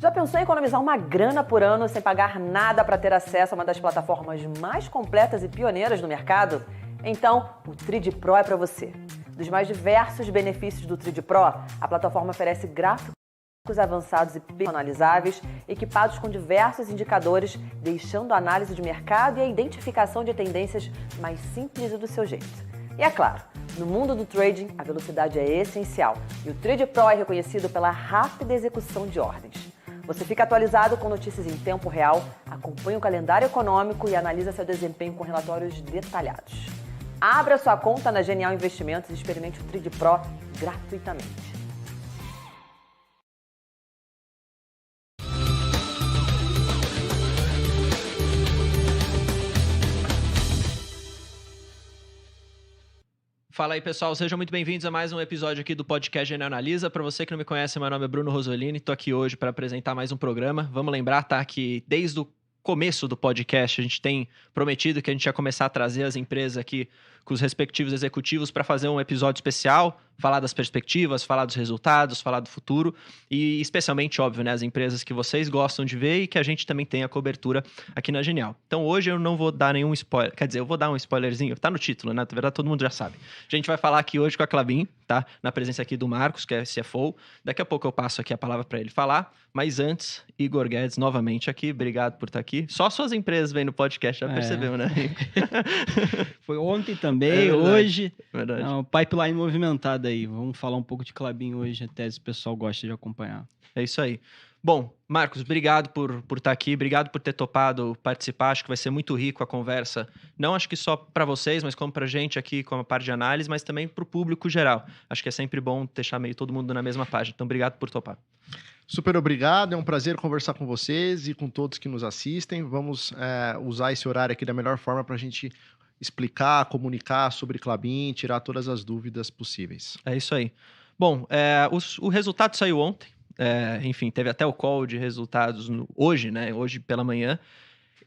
Já pensou em economizar uma grana por ano sem pagar nada para ter acesso a uma das plataformas mais completas e pioneiras do mercado? Então, o Trade Pro é para você. Dos mais diversos benefícios do Trade Pro, a plataforma oferece gráficos avançados e personalizáveis, equipados com diversos indicadores, deixando a análise de mercado e a identificação de tendências mais simples e do seu jeito. E é claro, no mundo do trading, a velocidade é essencial e o Trade Pro é reconhecido pela rápida execução de ordens. Você fica atualizado com notícias em tempo real, acompanha o calendário econômico e analisa seu desempenho com relatórios detalhados. Abra sua conta na Genial Investimentos e experimente o Trade Pro gratuitamente. Fala aí, pessoal, sejam muito bem-vindos a mais um episódio aqui do podcast Genial Analisa. Para você que não me conhece, meu nome é Bruno Rosolini, estou aqui hoje para apresentar mais um programa. Vamos lembrar, tá, que desde o começo do podcast a gente tem prometido que a gente ia começar a trazer as empresas aqui com os respectivos executivos para fazer um episódio especial, falar das perspectivas, falar dos resultados, falar do futuro e especialmente, óbvio, né, as empresas que vocês gostam de ver e que a gente também tem a cobertura aqui na Genial. Então hoje eu não vou dar nenhum spoiler, quer dizer, eu vou dar um spoilerzinho, tá no título, né, na verdade todo mundo já sabe. A gente vai falar aqui hoje com a Klabin, tá, na presença aqui do Marcos, que é CFO, daqui a pouco eu passo aqui a palavra para ele falar, mas antes, Igor Guedes novamente aqui, obrigado por estar aqui. Só suas empresas vêm no podcast, já percebeu, né? Foi ontem também, hoje. Verdade. Não, pipeline movimentada aí. Vamos falar um pouco de Klabin hoje, até se o pessoal gosta de acompanhar. É isso aí. Bom, Marcos, obrigado por estar aqui, obrigado por ter topado participar, acho que vai ser muito rico a conversa, não acho que só para vocês, mas como para a gente aqui com a parte de análise, mas também para o público geral. Acho que é sempre bom deixar meio todo mundo na mesma página, então obrigado por topar. Super obrigado, é um prazer conversar com vocês e com todos que nos assistem. Vamos usar esse horário aqui da melhor forma para a gente explicar, comunicar sobre Klabin, tirar todas as dúvidas possíveis. É isso aí. Bom, o resultado saiu ontem, enfim, teve até o call de resultados hoje, né? Hoje pela manhã.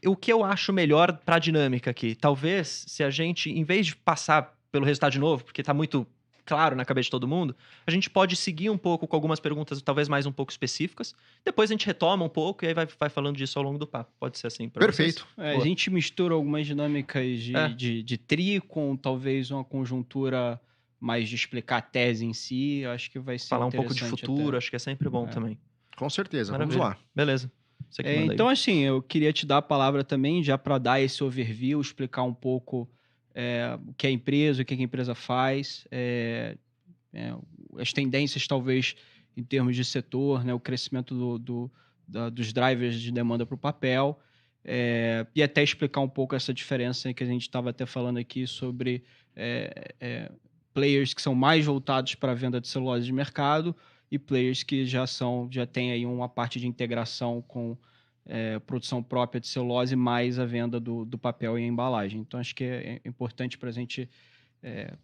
O que eu acho melhor para a dinâmica aqui? Talvez, se a gente, em vez de passar pelo resultado de novo, porque está muito claro na cabeça de todo mundo, a gente pode seguir um pouco com algumas perguntas, talvez mais um pouco específicas. Depois a gente retoma um pouco e aí vai falando disso ao longo do papo. Pode ser assim para vocês? Perfeito. A gente mistura algumas dinâmicas de tri com talvez uma conjuntura mais de explicar a tese em si. Acho que vai ser falar um pouco de interessante futuro, até. acho que é sempre bom também. Com certeza, Maravilha. Vamos lá. Beleza. Você que manda aí. Então, assim, eu queria te dar a palavra também, já para dar esse overview, explicar um pouco o que é a empresa, o que a empresa faz, as tendências, talvez, em termos de setor, né, o crescimento dos drivers de demanda para o papel, e até explicar um pouco essa diferença que a gente estava até falando aqui sobre players que são mais voltados para a venda de celulose de mercado e players que já têm aí uma parte de integração com produção própria de celulose mais a venda do papel e a embalagem. Então, acho que é importante para a gente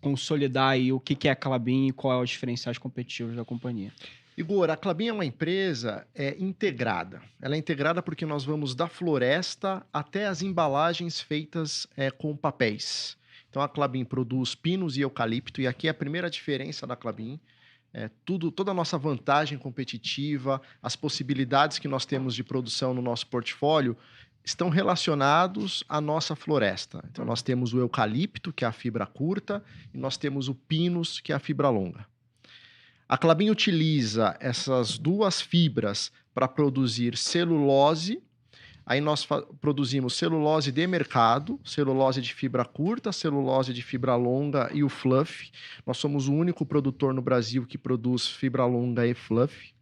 consolidar aí o que é a Klabin e qual é os diferenciais competitivos da companhia. Igor, a Klabin é uma empresa integrada. Ela é integrada porque nós vamos da floresta até as embalagens feitas com papéis. Então, a Klabin produz pinos e eucalipto, e aqui é a primeira diferença da Klabin. Toda a nossa vantagem competitiva, as possibilidades que nós temos de produção no nosso portfólio estão relacionados à nossa floresta. Então, nós temos o eucalipto, que é a fibra curta, e nós temos o pinus, que é a fibra longa. A Klabin utiliza essas duas fibras para produzir celulose. Aí nós produzimos celulose de mercado, celulose de fibra curta, celulose de fibra longa e o fluff. Nós somos o único produtor no Brasil que produz fibra longa e fluff.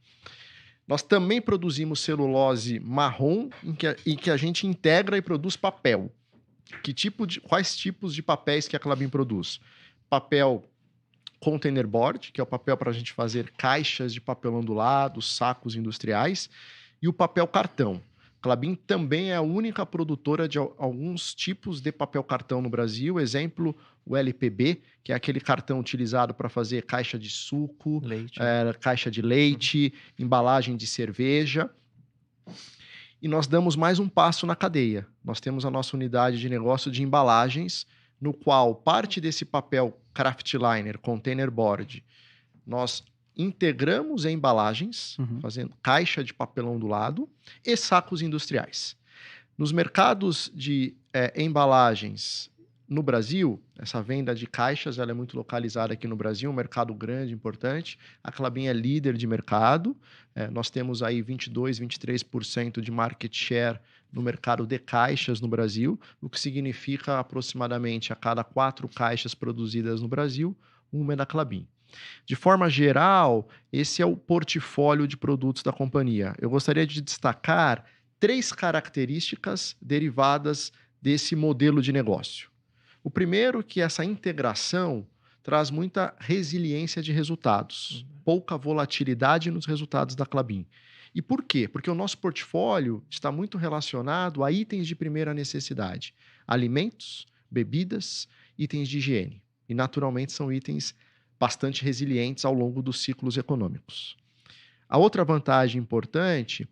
Nós também produzimos celulose marrom, em que a gente integra e produz papel. Quais tipos de papéis que a Klabin produz? Papel containerboard, que é o papel para a gente fazer caixas de papel ondulado, sacos industriais, e o papel cartão. Klabin também é a única produtora de alguns tipos de papel cartão no Brasil. Exemplo, o LPB, que é aquele cartão utilizado para fazer caixa de suco, caixa de leite, embalagem de cerveja. E nós damos mais um passo na cadeia. Nós temos a nossa unidade de negócio de embalagens, no qual parte desse papel craftliner, containerboard, nós integramos embalagens, Uhum. fazendo caixa de papelão do lado, e sacos industriais. Nos mercados de embalagens no Brasil, essa venda de caixas ela é muito localizada aqui no Brasil, um mercado grande, importante. A Klabin é líder de mercado. Nós temos aí 22%, 23% de market share no mercado de caixas no Brasil, o que significa aproximadamente a cada 4 caixas produzidas no Brasil, uma é da Klabin. De forma geral, esse é o portfólio de produtos da companhia. Eu gostaria de destacar 3 características derivadas desse modelo de negócio. O primeiro, que essa integração traz muita resiliência de resultados, pouca volatilidade nos resultados da Klabin. E por quê? Porque o nosso portfólio está muito relacionado a itens de primeira necessidade, alimentos, bebidas, itens de higiene. E, naturalmente, são itens bastante resilientes ao longo dos ciclos econômicos. A outra vantagem importante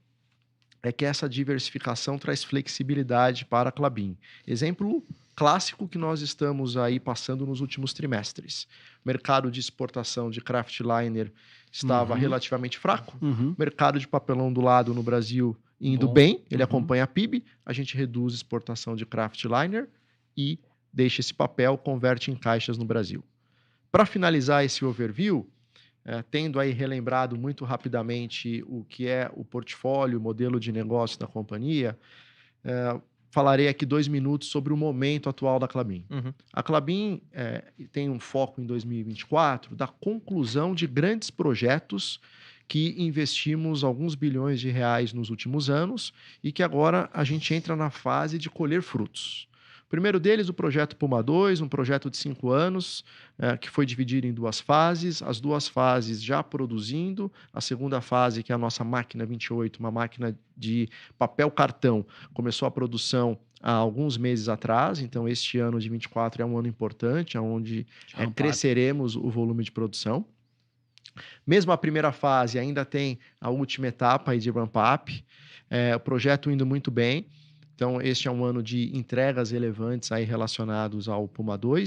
é que essa diversificação traz flexibilidade para a Klabin. Exemplo clássico que nós estamos aí passando nos últimos trimestres. O mercado de exportação de kraftliner estava relativamente fraco. O mercado de papelão do lado no Brasil indo bem, ele acompanha a PIB, a gente reduz a exportação de kraftliner e deixa esse papel, converte em caixas no Brasil. Para finalizar esse overview, tendo aí relembrado muito rapidamente o que é o portfólio, o modelo de negócio da companhia, falarei aqui 2 minutos sobre o momento atual da Klabin. A Klabin tem um foco em 2024 da conclusão de grandes projetos que investimos alguns bilhões de reais nos últimos anos e que agora a gente entra na fase de colher frutos. O primeiro deles, o projeto Puma II, um projeto de 5 anos, que foi dividido em 2 fases, as 2 fases já produzindo, a segunda fase, que é a nossa máquina 28, uma máquina de papel cartão, começou a produção há alguns meses atrás, então este ano de 24 é um ano importante, onde cresceremos o volume de produção. Mesmo a primeira fase ainda tem a última etapa aí de ramp-up, o projeto indo muito bem. Então, este é um ano de entregas relevantes aí relacionados ao Puma II.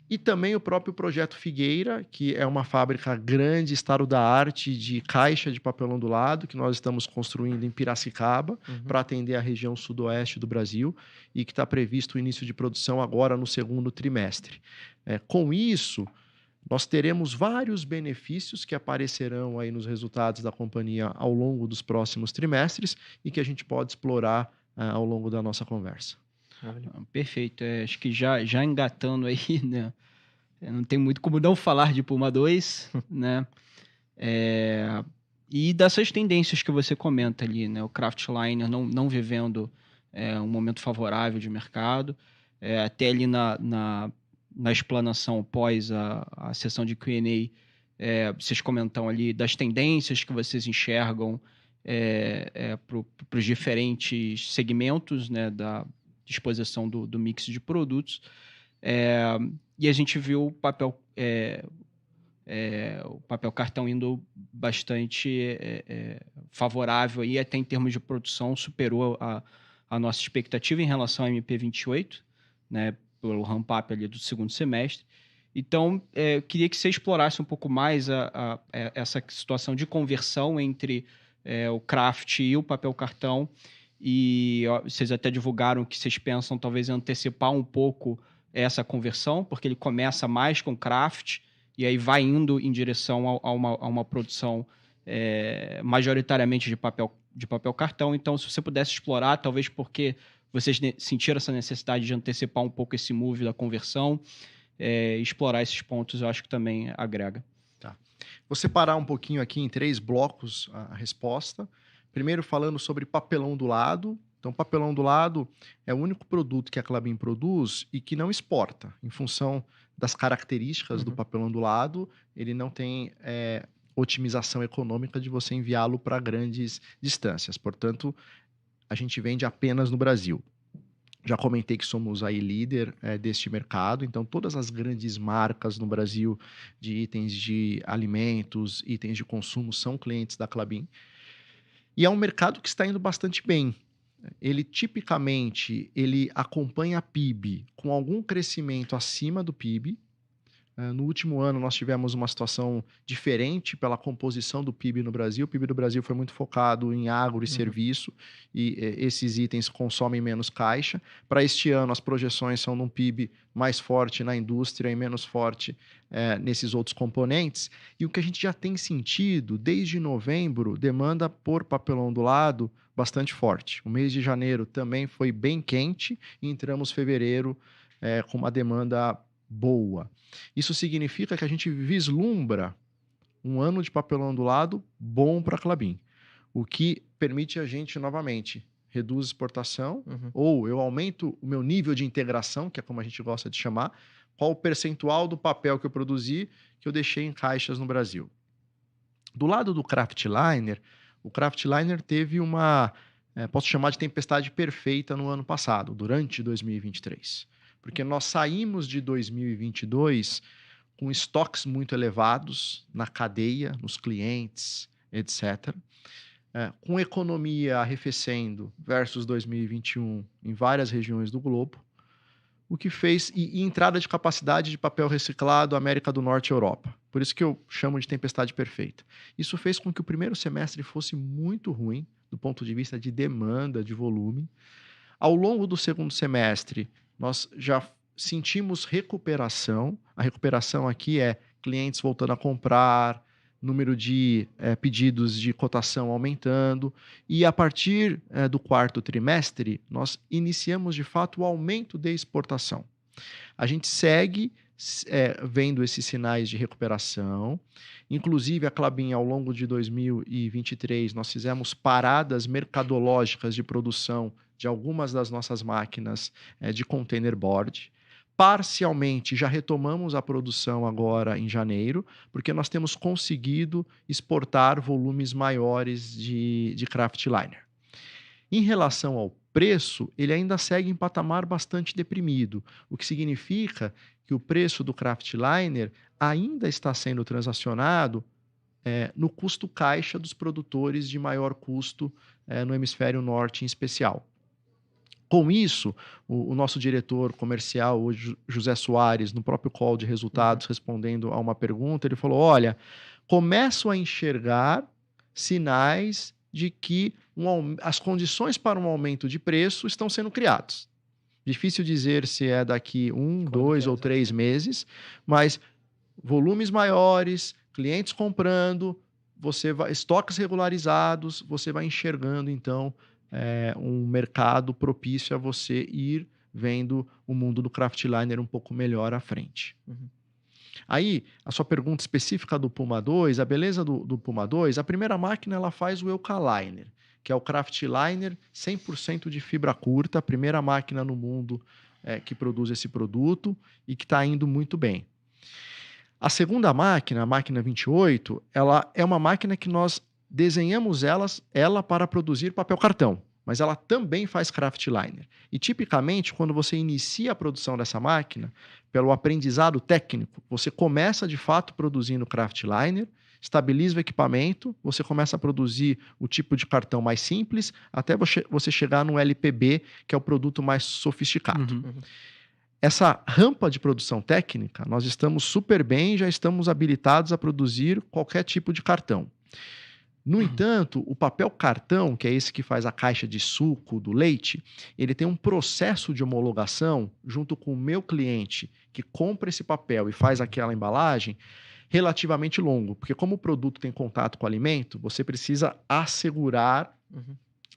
E também o próprio projeto Figueira, que é uma fábrica grande, estado-da-arte de caixa de papelão do lado, que nós estamos construindo em Piracicaba, para atender a região sudoeste do Brasil, e que está previsto o início de produção agora no segundo trimestre. Com isso, nós teremos vários benefícios que aparecerão aí nos resultados da companhia ao longo dos próximos trimestres e que a gente pode explorar ao longo da nossa conversa. Perfeito. Acho que já engatando aí, né? Não tem muito como não falar de Puma II, né? E dessas tendências que você comenta ali, né? O kraftliner não vivendo um momento favorável de mercado, até ali na explanação pós a sessão de Q&A, vocês comentam ali das tendências que vocês enxergam para os diferentes segmentos, né, da disposição do mix de produtos. E a gente viu o papel cartão indo bastante favorável, e até em termos de produção superou a nossa expectativa em relação ao MP28, né, pelo ramp-up ali do segundo semestre. Então, eu queria que você explorasse um pouco mais essa situação de conversão entre o kraft e o papel cartão, e vocês até divulgaram que vocês pensam talvez antecipar um pouco essa conversão, porque ele começa mais com kraft e aí vai indo em direção a uma produção majoritariamente de papel cartão. Então, se você pudesse explorar, talvez porque vocês sentiram essa necessidade de antecipar um pouco esse move da conversão, explorar esses pontos, eu acho que também agrega. Vou separar um pouquinho aqui em 3 blocos a resposta. Primeiro, falando sobre papelão do lado. Então, papelão do lado é o único produto que a Klabin produz e que não exporta. Em função das características do papelão do lado, ele não tem otimização econômica de você enviá-lo para grandes distâncias. Portanto, a gente vende apenas no Brasil. Já comentei que somos aí líder deste mercado, então todas as grandes marcas no Brasil de itens de alimentos, itens de consumo são clientes da Klabin. E é um mercado que está indo bastante bem. Ele tipicamente acompanha a PIB com algum crescimento acima do PIB. No último ano, nós tivemos uma situação diferente pela composição do PIB no Brasil. O PIB do Brasil foi muito focado em agro e serviço, e esses itens consomem menos caixa. Para este ano, as projeções são de um PIB mais forte na indústria e menos forte nesses outros componentes. E o que a gente já tem sentido, desde novembro, demanda por papelão ondulado bastante forte. O mês de janeiro também foi bem quente e entramos fevereiro com uma demanda boa. Isso significa que a gente vislumbra um ano de papelão ondulado bom para a Klabin, o que permite a gente, novamente, reduz exportação, ou eu aumento o meu nível de integração, que é como a gente gosta de chamar, qual o percentual do papel que eu produzi que eu deixei em caixas no Brasil. Do lado do Kraftliner, o Kraftliner teve uma, posso chamar de tempestade perfeita no ano passado, durante 2023. Porque nós saímos de 2022 com estoques muito elevados na cadeia, nos clientes, etc. Com economia arrefecendo versus 2021 em várias regiões do globo, o que fez, e entrada de capacidade de papel reciclado América do Norte e Europa. Por isso que eu chamo de tempestade perfeita. Isso fez com que o primeiro semestre fosse muito ruim, do ponto de vista de demanda, de volume. Ao longo do segundo semestre, nós já sentimos recuperação. A recuperação aqui é clientes voltando a comprar, número de pedidos de cotação aumentando. E a partir do quarto trimestre, nós iniciamos de fato o aumento de exportação. A gente segue vendo esses sinais de recuperação. Inclusive, a Klabin, ao longo de 2023, nós fizemos paradas mercadológicas de produção de algumas das nossas máquinas de containerboard. Parcialmente, já retomamos a produção agora em janeiro, porque nós temos conseguido exportar volumes maiores de Kraftliner. Em relação ao preço, ele ainda segue em patamar bastante deprimido, o que significa que o preço do Kraftliner ainda está sendo transacionado no custo caixa dos produtores de maior custo no hemisfério norte em especial. Com isso, o nosso diretor comercial, o José Soares, no próprio call de resultados, respondendo a uma pergunta, ele falou, olha, começo a enxergar sinais de que as condições para um aumento de preço estão sendo criadas. Difícil dizer se é daqui 1, 2 ou 3 meses, mas volumes maiores, clientes comprando, estoques regularizados, você vai enxergando, então, um mercado propício a você ir vendo o mundo do Kraftliner um pouco melhor à frente. Aí, a sua pergunta específica do Puma 2, a beleza do Puma 2, a primeira máquina ela faz o Eucaliner, que é o Kraftliner 100% de fibra curta, a primeira máquina no mundo que produz esse produto e que está indo muito bem. A segunda máquina, a máquina 28, ela é uma máquina que nós desenhamos ela para produzir papel cartão, mas ela também faz Kraftliner. E tipicamente, quando você inicia a produção dessa máquina, pelo aprendizado técnico, você começa de fato produzindo Kraftliner, estabiliza o equipamento, você começa a produzir o tipo de cartão mais simples, até você chegar no LPB, que é o produto mais sofisticado. Essa rampa de produção técnica, nós estamos super bem, já estamos habilitados a produzir qualquer tipo de cartão. No entanto, o papel cartão, que é esse que faz a caixa de suco do leite, ele tem um processo de homologação junto com o meu cliente que compra esse papel e faz aquela embalagem relativamente longo, porque como o produto tem contato com o alimento, você precisa assegurar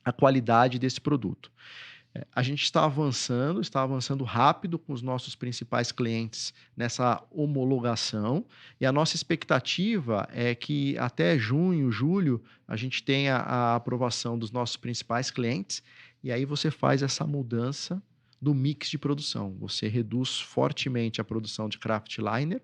a qualidade desse produto. A gente está avançando rápido com os nossos principais clientes nessa homologação, e a nossa expectativa é que até junho, julho, a gente tenha a aprovação dos nossos principais clientes, e aí você faz essa mudança do mix de produção. Você reduz fortemente a produção de Kraftliner,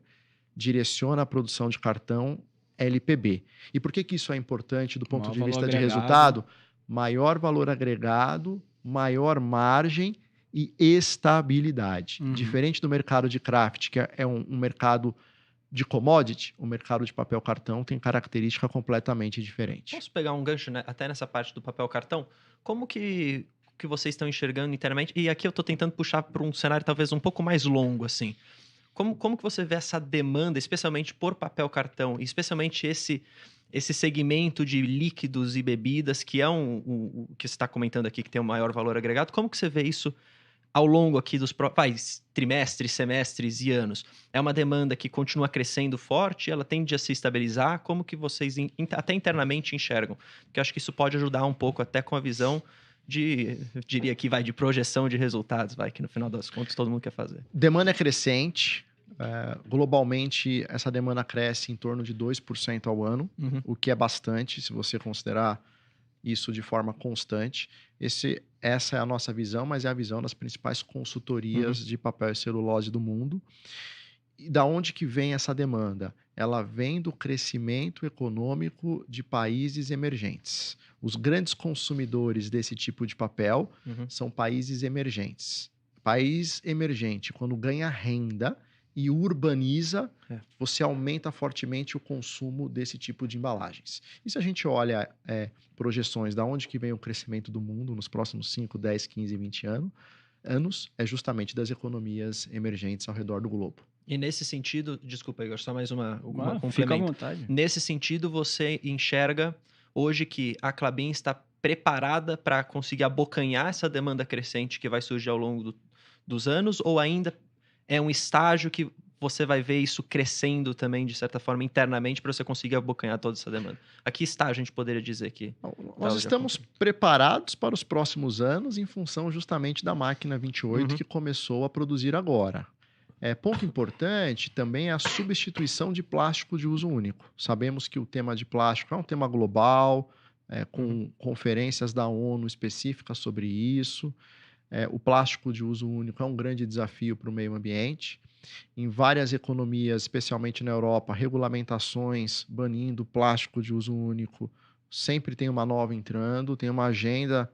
direciona a produção de cartão LPB. E por que isso é importante do ponto de vista de resultado? Maior valor agregado, maior margem e estabilidade. Diferente do mercado de craft, que é um mercado de commodity, o mercado de papel cartão tem característica completamente diferente. Posso pegar um gancho, né, até nessa parte do papel cartão? Como que vocês estão enxergando internamente? E aqui eu estou tentando puxar para um cenário talvez um pouco mais longo, assim. como que você vê essa demanda, especialmente por papel cartão, e especialmente esse segmento de líquidos e bebidas, que é o que você está comentando aqui, que tem um maior valor agregado? Como que você vê isso ao longo aqui dos trimestres, semestres e anos? É uma demanda que continua crescendo forte? Ela tende a se estabilizar? Como que vocês até internamente enxergam? Porque eu acho que isso pode ajudar um pouco até com a visão eu diria que de projeção de resultados, que no final das contas todo mundo quer fazer. Demanda é crescente. Globalmente, essa demanda cresce em torno de 2% ao ano, o que é bastante, se você considerar isso de forma constante. Essa é a nossa visão, mas é a visão das principais consultorias de papel e celulose do mundo. E da onde que vem essa demanda? Ela vem do crescimento econômico de países emergentes. Os grandes consumidores desse tipo de papel são países emergentes. País emergente, quando ganha renda e urbaniza, você aumenta fortemente o consumo desse tipo de embalagens. E se a gente olha projeções de onde que vem o crescimento do mundo nos próximos 5, 10, 15, 20 anos, é justamente das economias emergentes ao redor do globo. E nesse sentido, desculpa, Igor, só mais uma complemento. Fica à vontade. Nesse sentido, você enxerga hoje que a Klabin está preparada para conseguir abocanhar essa demanda crescente que vai surgir ao longo dos anos, ou ainda é um estágio que você vai ver isso crescendo também, de certa forma, internamente, para você conseguir abocanhar toda essa demanda? A que estágio a gente poderia dizer que... Nós estamos preparados para os próximos anos em função justamente da máquina 28 que começou a produzir agora. Ponto importante também é a substituição de plástico de uso único. Sabemos que o tema de plástico é um tema global, com conferências da ONU específicas sobre isso. O plástico de uso único é um grande desafio para o meio ambiente. Em várias economias, especialmente na Europa, regulamentações banindo plástico de uso único. Sempre tem uma nova entrando, tem uma agenda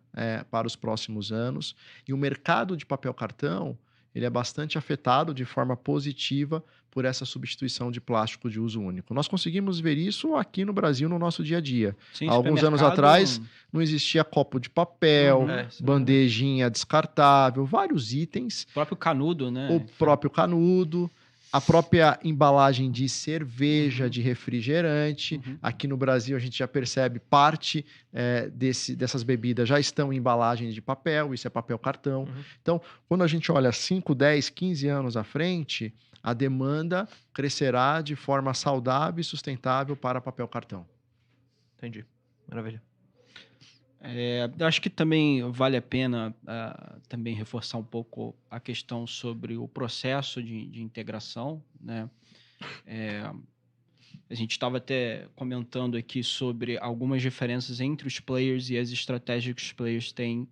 para os próximos anos. E o mercado de papel cartão, ele é bastante afetado de forma positiva por essa substituição de plástico de uso único. Nós conseguimos ver isso aqui no Brasil, no nosso dia a dia. Sim, há alguns anos atrás, não existia copo de papel, bandejinha descartável, vários itens. O próprio canudo, né? O próprio canudo, a própria embalagem de cerveja, de refrigerante. Aqui no Brasil, a gente já percebe parte dessas bebidas já estão em embalagens de papel, isso é papel cartão. Então, quando a gente olha 5, 10, 15 anos à frente, a demanda crescerá de forma saudável e sustentável para papel cartão. Entendi. Maravilha. Eu acho que também vale a pena também reforçar um pouco a questão sobre o processo de integração, né? A gente estava até comentando aqui sobre algumas diferenças entre os players e as estratégias que os players têm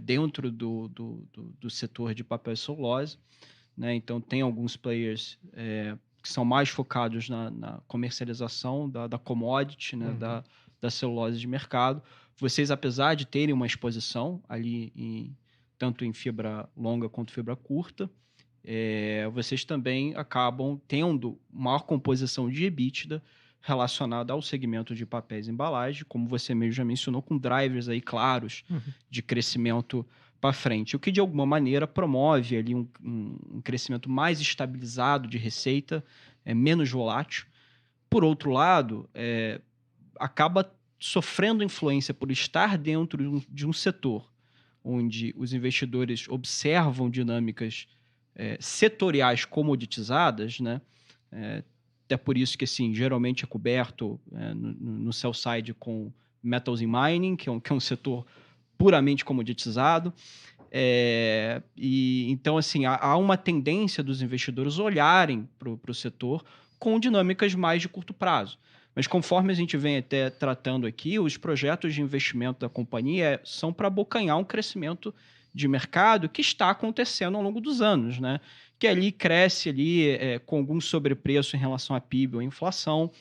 dentro do setor de papel e celulose, né? Então, tem alguns players que são mais focados na comercialização da commodity, né? Da celulose de mercado. Vocês, apesar de terem uma exposição ali tanto em fibra longa quanto fibra curta, vocês também acabam tendo maior composição de EBITDA relacionada ao segmento de papéis e embalagem, como você mesmo já mencionou, com drivers aí claros de crescimento para frente, o que de alguma maneira promove ali um crescimento mais estabilizado de receita, menos volátil. Por outro lado, acaba sofrendo influência por estar dentro de um setor onde os investidores observam dinâmicas setoriais comoditizadas, né? Até por isso que, assim, geralmente é coberto no sell side com metals and mining, que é um setor puramente comoditizado. Então, assim, há uma tendência dos investidores olharem para o setor com dinâmicas mais de curto prazo. Mas conforme a gente vem até tratando aqui, os projetos de investimento da companhia são para abocanhar um crescimento de mercado que está acontecendo ao longo dos anos, né? Que ali cresce com algum sobrepreço em relação à PIB ou inflação,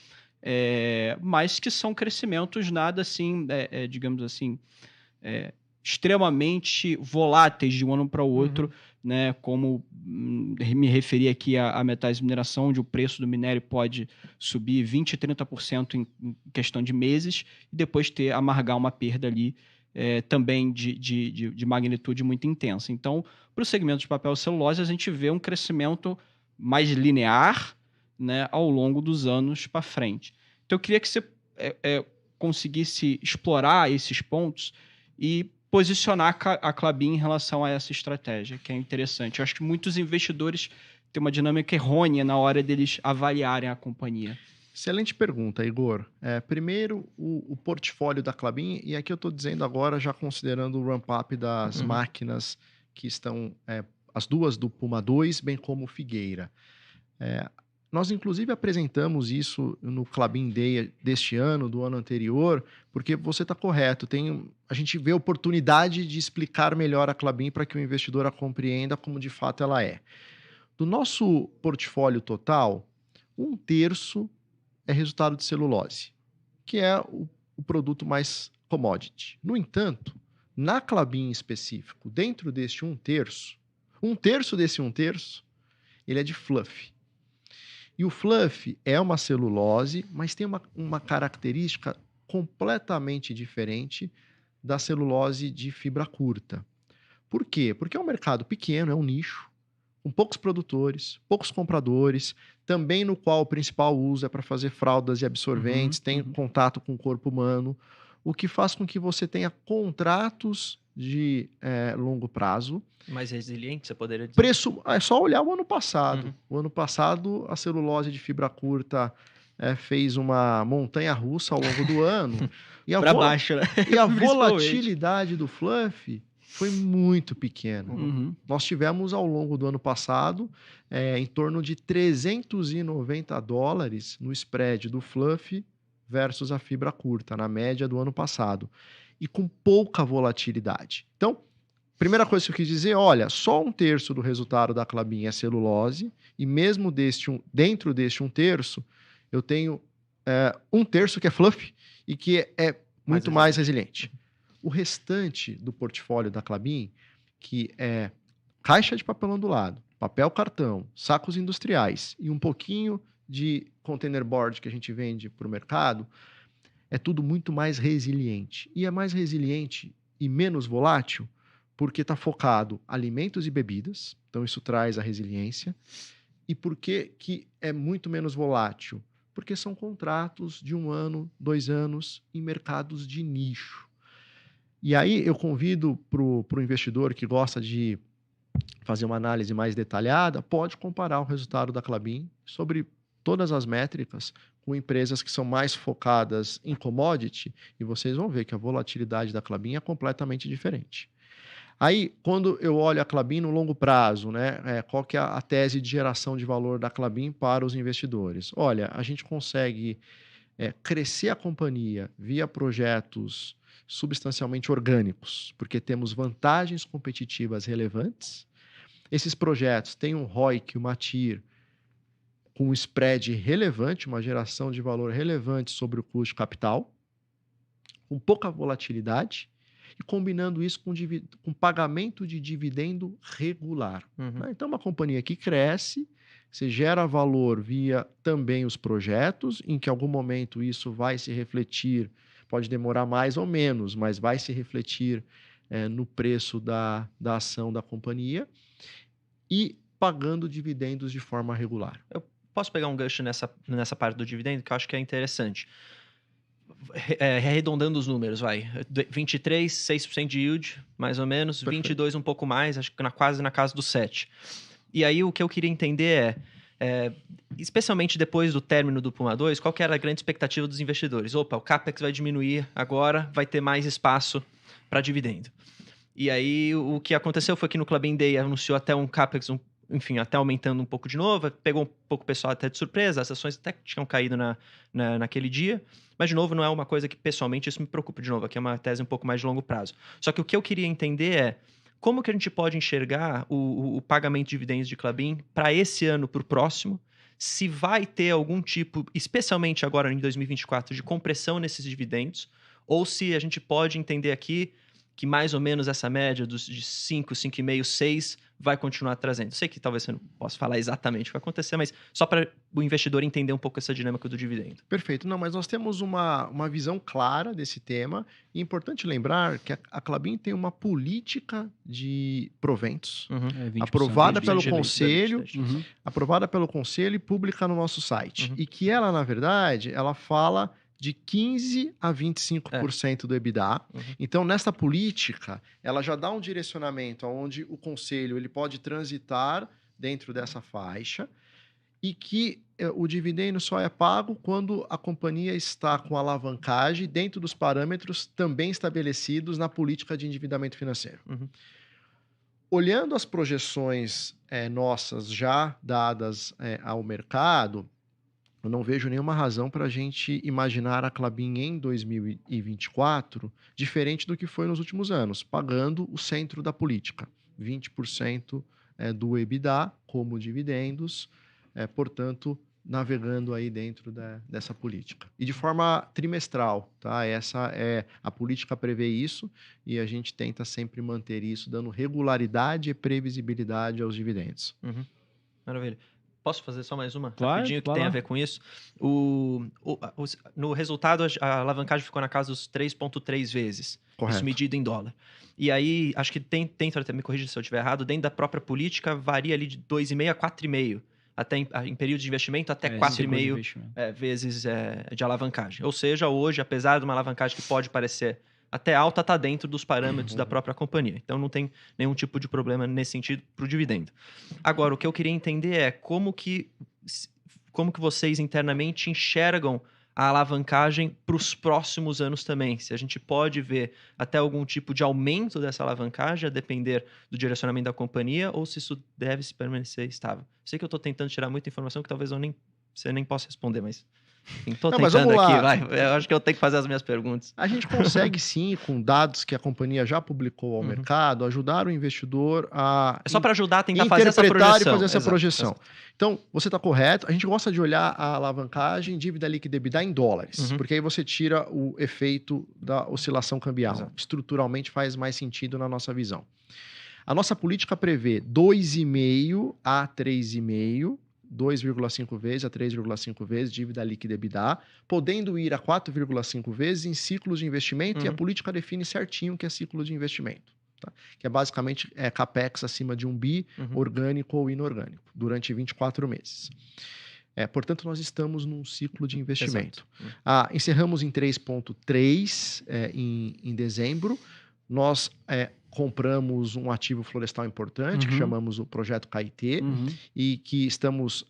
mas que são crescimentos nada assim, digamos assim, extremamente voláteis de um ano para o outro, né? Como me referi aqui a metais de mineração, onde o preço do minério pode subir 20%, 30% em questão de meses e depois amargar uma perda ali também de magnitude muito intensa. Então, para o segmento de papel e celulose, a gente vê um crescimento mais linear, né, ao longo dos anos para frente. Então, eu queria que você conseguisse explorar esses pontos e posicionar a Klabin em relação a essa estratégia, que é interessante. Eu acho que muitos investidores têm uma dinâmica errônea na hora deles avaliarem a companhia. Excelente pergunta, Igor. Primeiro, o portfólio da Klabin, e aqui eu estou dizendo agora, já considerando o ramp-up das máquinas que estão, as duas do Puma 2, bem como o Figueira. Nós, inclusive, apresentamos isso no Klabin Day deste ano, do ano anterior, porque você está correto. A gente vê oportunidade de explicar melhor a Klabin para que o investidor a compreenda como de fato ela é. Do nosso portfólio total, 1/3 é resultado de celulose, que é o produto mais commodity. No entanto, na Klabin em específico, dentro deste 1/3, 1/3 desse 1/3, ele é de fluff. E o fluff é uma celulose, mas tem uma característica completamente diferente da celulose de fibra curta. Por quê? Porque é um mercado pequeno, é um nicho, com poucos produtores, poucos compradores, também no qual o principal uso é para fazer fraldas e absorventes, tem contato com o corpo humano, o que faz com que você tenha contratos de longo prazo. Mais resiliente, você poderia dizer? Preço, é só olhar o ano passado. O ano passado, a celulose de fibra curta fez uma montanha-russa ao longo do ano. Para baixo, né? E a volatilidade do fluff foi muito pequena. Nós tivemos, ao longo do ano passado, em torno de $390 no spread do fluff versus a fibra curta, na média do ano passado. E com pouca volatilidade. Então, primeira coisa que eu quis dizer, olha, só 1/3 do resultado da Klabin é celulose, e mesmo dentro deste 1/3, eu tenho 1/3 que é fluff e que é muito mais resiliente. O restante do portfólio da Klabin, que é caixa de papelão do lado, papel cartão, sacos industriais e um pouquinho de container board que a gente vende para o mercado, é tudo muito mais resiliente. E é mais resiliente e menos volátil porque está focado em alimentos e bebidas, então isso traz a resiliência. E por que é muito menos volátil? Porque são contratos de 1 ano, 2 anos em mercados de nicho. E aí eu convido para o investidor que gosta de fazer uma análise mais detalhada, pode comparar o resultado da Klabin sobre todas as métricas com empresas que são mais focadas em commodity, e vocês vão ver que a volatilidade da Klabin é completamente diferente. Aí, quando eu olho a Klabin no longo prazo, né, qual que é a tese de geração de valor da Klabin para os investidores? Olha, a gente consegue crescer a companhia via projetos substancialmente orgânicos, porque temos vantagens competitivas relevantes. Esses projetos têm um ROIC, uma TIR, com um spread relevante, uma geração de valor relevante sobre o custo de capital, com pouca volatilidade, e combinando isso com pagamento de dividendo regular. Né? Então, uma companhia que cresce, você gera valor via também os projetos, em que em algum momento isso vai se refletir, pode demorar mais ou menos, mas vai se refletir no preço da ação da companhia, e pagando dividendos de forma regular. Eu posso pegar um gancho nessa parte do dividendo, que eu acho que é interessante. Arredondando os números, vai. 23, 6% de yield, mais ou menos. Perfeito. 22, um pouco mais, acho que quase na casa do 7%. E aí, o que eu queria entender especialmente depois do término do Puma 2, qual que era a grande expectativa dos investidores? Opa, o CAPEX vai diminuir agora, vai ter mais espaço para dividendo. E aí, o que aconteceu foi que no Klabin Day anunciou até um CAPEX, enfim, até aumentando um pouco de novo, pegou um pouco o pessoal até de surpresa, as ações até tinham caído naquele dia, mas, de novo, não é uma coisa que, pessoalmente, isso me preocupa. De novo, aqui é uma tese um pouco mais de longo prazo. Só que o que eu queria entender é como que a gente pode enxergar o pagamento de dividendos de Klabin para esse ano, para o próximo, se vai ter algum tipo, especialmente agora em 2024, de compressão nesses dividendos, ou se a gente pode entender aqui que mais ou menos essa média de 5, 5,5, 6 vai continuar trazendo? Sei que talvez você não possa falar exatamente o que vai acontecer, mas só para o investidor entender um pouco essa dinâmica do dividendo. Perfeito. Não, mas nós temos uma visão clara desse tema. E é importante lembrar que a Klabin tem uma política de proventos Uhum. 20%, aprovada pelo 20%, Conselho, 20%. Uhum. aprovada pelo Conselho e pública no nosso site. Uhum. E que ela, na verdade, ela fala de 15% a 25% do EBITDA. Uhum. Então, nessa política, ela já dá um direcionamento onde o Conselho ele pode transitar dentro dessa faixa e que o dividendo só é pago quando a companhia está com alavancagem dentro dos parâmetros também estabelecidos na política de endividamento financeiro. Uhum. Olhando as projeções nossas já dadas ao mercado, eu não vejo nenhuma razão para a gente imaginar a Klabin em 2024 diferente do que foi nos últimos anos, pagando o centro da política, 20% do EBITDA como dividendos, portanto, navegando aí dentro dessa política. E de forma trimestral, tá? Essa a política prevê isso e a gente tenta sempre manter isso, dando regularidade e previsibilidade aos dividendos. Uhum. Maravilha. Posso fazer só mais uma? Claro, Rapidinho, que vai tem a lá. ver com isso. No resultado, a alavancagem ficou na casa dos 3,3 vezes. Correto. Isso medido em dólar. E aí, acho que até me corrija se eu estiver errado, dentro da própria política, varia ali de 2,5 a 4,5. Até em período de investimento, até 4,5 vezes de alavancagem. Ou seja, hoje, apesar de uma alavancagem que pode parecer até alta, está dentro dos parâmetros da própria companhia. Então, não tem nenhum tipo de problema nesse sentido para o dividendo. Agora, o que eu queria entender é como que vocês internamente enxergam a alavancagem para os próximos anos também. Se a gente pode ver até algum tipo de aumento dessa alavancagem, a depender do direcionamento da companhia, ou se isso deve se permanecer estável. Sei que eu estou tentando tirar muita informação que talvez você nem possa responder, mas estou tentando aqui, vai. Eu acho que eu tenho que fazer as minhas perguntas. A gente consegue sim, com dados que a companhia já publicou ao mercado, ajudar o investidor a É só para ajudar a tentar fazer essa interpretar projeção. e fazer essa Exato, projeção. exato. Então, você está correto. A gente gosta de olhar a alavancagem, dívida líquida e EBITDA em dólares, porque aí você tira o efeito da oscilação cambial. Exato. Estruturalmente faz mais sentido na nossa visão. A nossa política prevê 2,5 a 3,5, 2,5 vezes a 3,5 vezes dívida líquida e EBITDA, podendo ir a 4,5 vezes em ciclos de investimento, e a política define certinho o que é ciclo de investimento. Tá? Que é basicamente CAPEX acima de 1 bi, orgânico ou inorgânico, durante 24 meses. Portanto, nós estamos num ciclo de investimento. Encerramos em 3,3 em dezembro. Nós compramos um ativo florestal importante, que chamamos o Projeto Caetê, e que estamos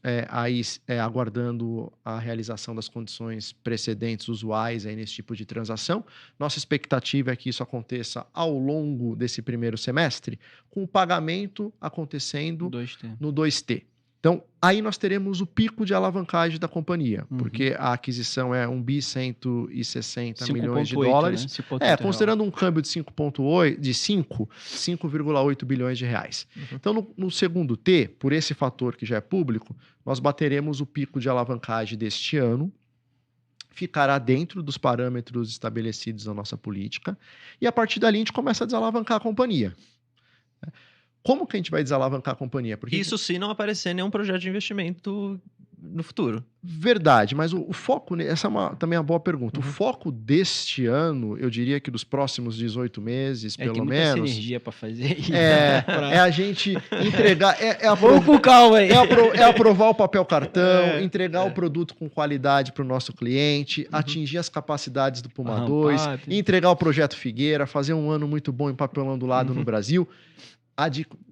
aguardando a realização das condições precedentes usuais aí nesse tipo de transação. Nossa expectativa é que isso aconteça ao longo desse primeiro semestre, com o pagamento acontecendo no 2T. Então, aí nós teremos o pico de alavancagem da companhia, porque a aquisição é 1 bi 160 milhões de dólares. Né? Considerando um câmbio de 5,8 bilhões de reais. Então, no segundo T, por esse fator que já é público, nós bateremos o pico de alavancagem deste ano, ficará dentro dos parâmetros estabelecidos na nossa política, e a partir dali a gente começa a desalavancar a companhia. Como que a gente vai desalavancar a companhia? Porque isso se não aparecer nenhum projeto de investimento no futuro. Verdade, mas o foco, essa é também uma boa pergunta. O foco deste ano, eu diria que dos próximos 18 meses, pelo tem menos. Muita energia para fazer isso. É a gente entregar. Vamos com calma aí. É aprovar o papel cartão, entregar o produto com qualidade para o nosso cliente, atingir as capacidades do Puma 2, entregar o projeto Figueira, fazer um ano muito bom em papelão do lado no Brasil.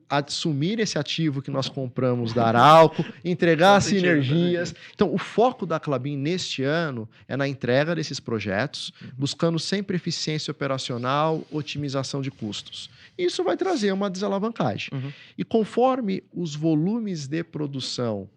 Assumir esse ativo que nós compramos da Arauco, entregar as sinergias. Então, o foco da Klabin neste ano é na entrega desses projetos, buscando sempre eficiência operacional, otimização de custos. Isso vai trazer uma desalavancagem. E conforme os volumes de produção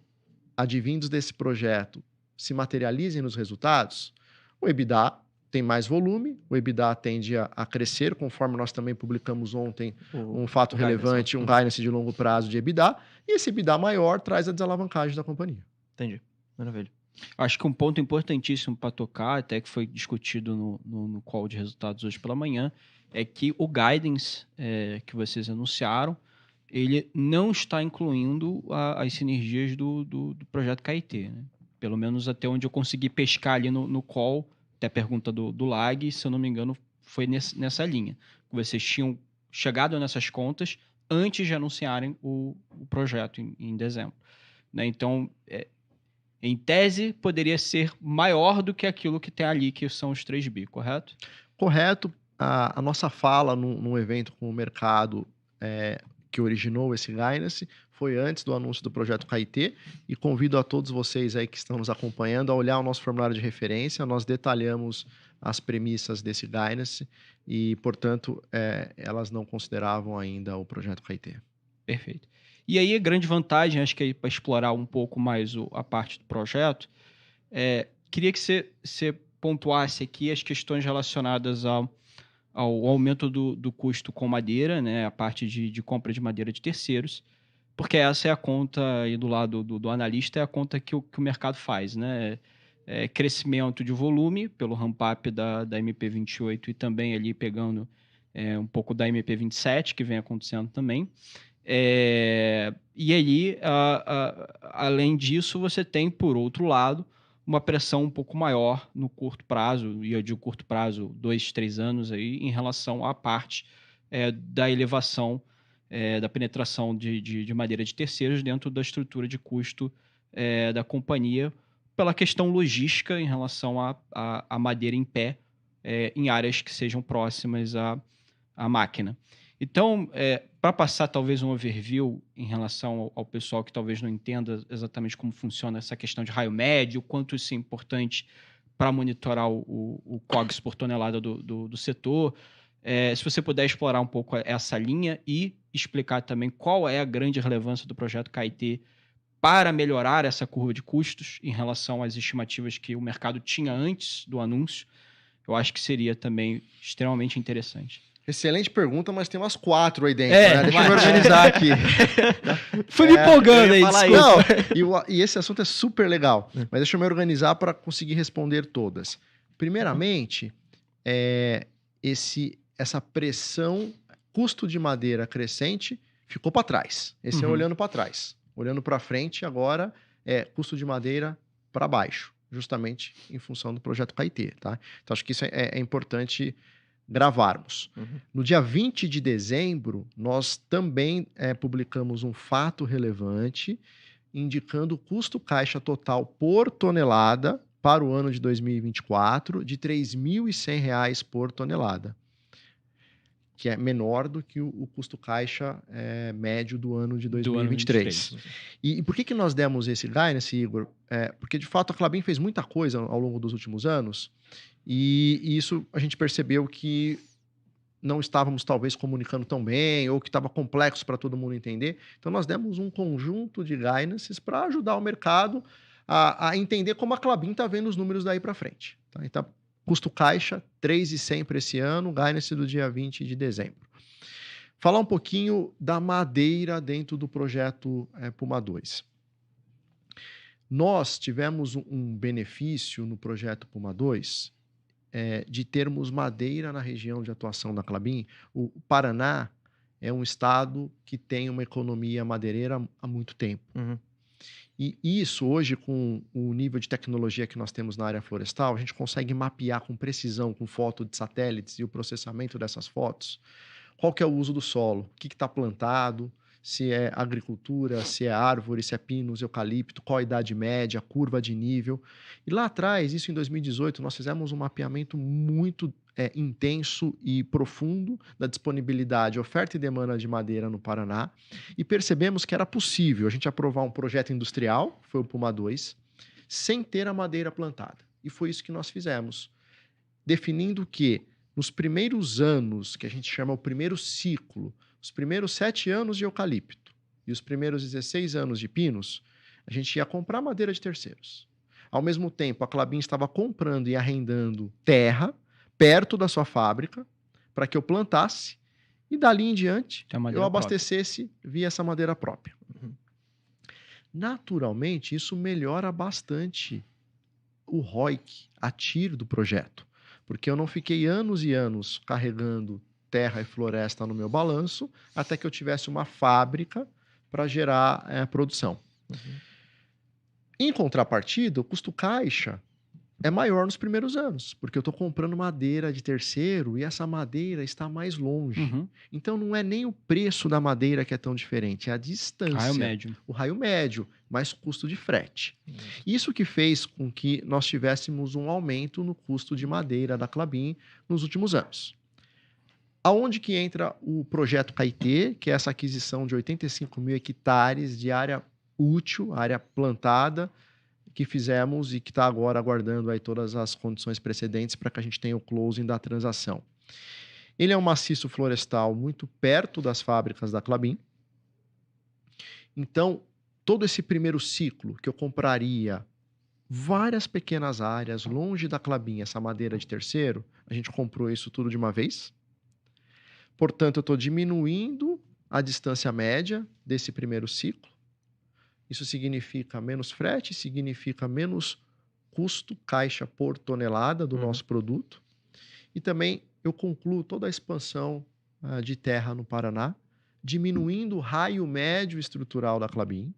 advindos desse projeto se materializem nos resultados, o EBITDA tem mais volume, o EBITDA tende a crescer, conforme nós também publicamos ontem um fato relevante, um guidance de longo prazo de EBITDA, e esse EBITDA maior traz a desalavancagem da companhia. Entendi. Maravilha. Acho que um ponto importantíssimo para tocar, até que foi discutido no call de resultados hoje pela manhã, é que o guidance que vocês anunciaram ele não está incluindo as sinergias do projeto KIT, né? Pelo menos até onde eu consegui pescar ali no call, até a pergunta do Lag, se eu não me engano, foi nessa linha. Vocês tinham chegado nessas contas antes de anunciarem o projeto em dezembro, né? Então, em tese, poderia ser maior do que aquilo que tem ali, que são os 3 bi, correto? Correto. A nossa fala num evento com o mercado que originou esse guidance foi antes do anúncio do projeto KIT, e convido a todos vocês aí que estão nos acompanhando a olhar o nosso formulário de referência. Nós detalhamos as premissas desse guidance e, portanto, elas não consideravam ainda o projeto KIT. Perfeito. E aí, a grande vantagem, acho que aí para explorar um pouco mais a parte do projeto, queria que você pontuasse aqui as questões relacionadas ao aumento do custo com madeira, né, a parte de compra de madeira de terceiros, porque essa é a conta aí do lado do analista, é a conta que o mercado faz, né? Crescimento de volume pelo ramp-up da MP28 e também ali pegando um pouco da MP27, que vem acontecendo também. E aí, além disso, você tem, por outro lado, uma pressão um pouco maior no curto prazo, e eu digo curto prazo, 2, 3 anos, aí, em relação à parte da elevação da penetração de madeira de terceiros dentro da estrutura de custo da companhia, pela questão logística em relação à madeira em pé em áreas que sejam próximas à máquina. Então, para passar talvez um overview em relação ao pessoal que talvez não entenda exatamente como funciona essa questão de raio médio, o quanto isso é importante para monitorar o COGS por tonelada do setor, se você puder explorar um pouco essa linha e explicar também qual é a grande relevância do projeto KIT para melhorar essa curva de custos em relação às estimativas que o mercado tinha antes do anúncio, eu acho que seria também extremamente interessante. Excelente pergunta, mas tem umas 4 aí dentro, né? Deixa eu me organizar aqui. Fui me empolgando aí, não, e esse assunto é super legal, mas deixa eu me organizar para conseguir responder todas. Primeiramente, essa pressão, custo de madeira crescente, ficou para trás. Esse é olhando para trás. Olhando para frente, agora custo de madeira para baixo, justamente em função do projeto KIT, tá? Então, acho que isso é importante gravarmos. No dia 20 de dezembro, nós também publicamos um fato relevante indicando o custo caixa total por tonelada para o ano de 2024 de R$ 3.100 por tonelada, que é menor do que o custo caixa médio do ano de 2023. E por que nós demos esse guidance, Igor? Porque, de fato, a Klabin fez muita coisa ao longo dos últimos anos, e isso a gente percebeu que não estávamos, talvez, comunicando tão bem, ou que estava complexo para todo mundo entender. Então, nós demos um conjunto de guidances para ajudar o mercado a entender como a Klabin está vendo os números daí para frente. Tá? Então, custo caixa, 3.100 para esse ano, guidance do dia 20 de dezembro. Falar um pouquinho da madeira dentro do projeto Puma II. Nós tivemos um benefício no projeto Puma II de termos madeira na região de atuação da Klabin. O Paraná é um estado que tem uma economia madeireira há muito tempo. E isso, hoje, com o nível de tecnologia que nós temos na área florestal, a gente consegue mapear com precisão, com foto de satélites e o processamento dessas fotos, qual que é o uso do solo, o que está plantado, se é agricultura, se é árvore, se é pinos, eucalipto, qual a idade média, curva de nível. E lá atrás, isso em 2018, nós fizemos um mapeamento muito intenso e profundo da disponibilidade, oferta e demanda de madeira no Paraná, e percebemos que era possível a gente aprovar um projeto industrial, foi o Puma II, sem ter a madeira plantada. E foi isso que nós fizemos, definindo que nos primeiros anos, que a gente chama o primeiro ciclo, os primeiros 7 anos de eucalipto e os primeiros 16 anos de pinos, a gente ia comprar madeira de terceiros. Ao mesmo tempo, a Klabin estava comprando e arrendando terra perto da sua fábrica para que eu plantasse e dali em diante eu abastecesse via essa madeira própria. Naturalmente, isso melhora bastante o ROIC, a TIR do projeto, porque eu não fiquei anos e anos carregando terra e floresta no meu balanço, até que eu tivesse uma fábrica para gerar produção. Em contrapartida, o custo caixa é maior nos primeiros anos, porque eu estou comprando madeira de terceiro e essa madeira está mais longe. Então, não é nem o preço da madeira que é tão diferente, é a distância. Raio médio. O raio médio, mais custo de frete. Isso que fez com que nós tivéssemos um aumento no custo de madeira da Klabin nos últimos anos. Aonde que entra o projeto Caetê, que é essa aquisição de 85 mil hectares de área útil, área plantada, que fizemos e que está agora aguardando aí todas as condições precedentes para que a gente tenha o closing da transação. Ele é um maciço florestal muito perto das fábricas da Klabin. Então, todo esse primeiro ciclo que eu compraria várias pequenas áreas longe da Klabin, essa madeira de terceiro, a gente comprou isso tudo de uma vez. Portanto, eu estou diminuindo a distância média desse primeiro ciclo. Isso significa menos frete, significa menos custo caixa por tonelada do nosso produto. E também eu concluo toda a expansão de terra no Paraná, diminuindo o raio médio estrutural da Klabin.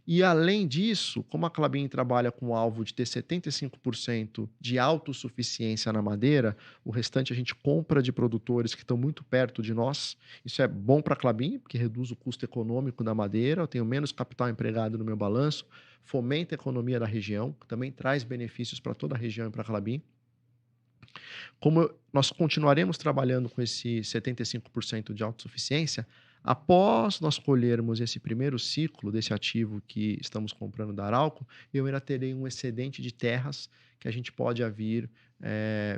E, além disso, como a Klabin trabalha com o alvo de ter 75% de autossuficiência na madeira, o restante a gente compra de produtores que estão muito perto de nós. Isso é bom para a Klabin, porque reduz o custo econômico da madeira, eu tenho menos capital empregado no meu balanço, fomenta a economia da região, que também traz benefícios para toda a região e para a Klabin. Como nós continuaremos trabalhando com esse 75% de autossuficiência, após nós colhermos esse primeiro ciclo desse ativo que estamos comprando da Arauco, eu ainda terei um excedente de terras que a gente pode vir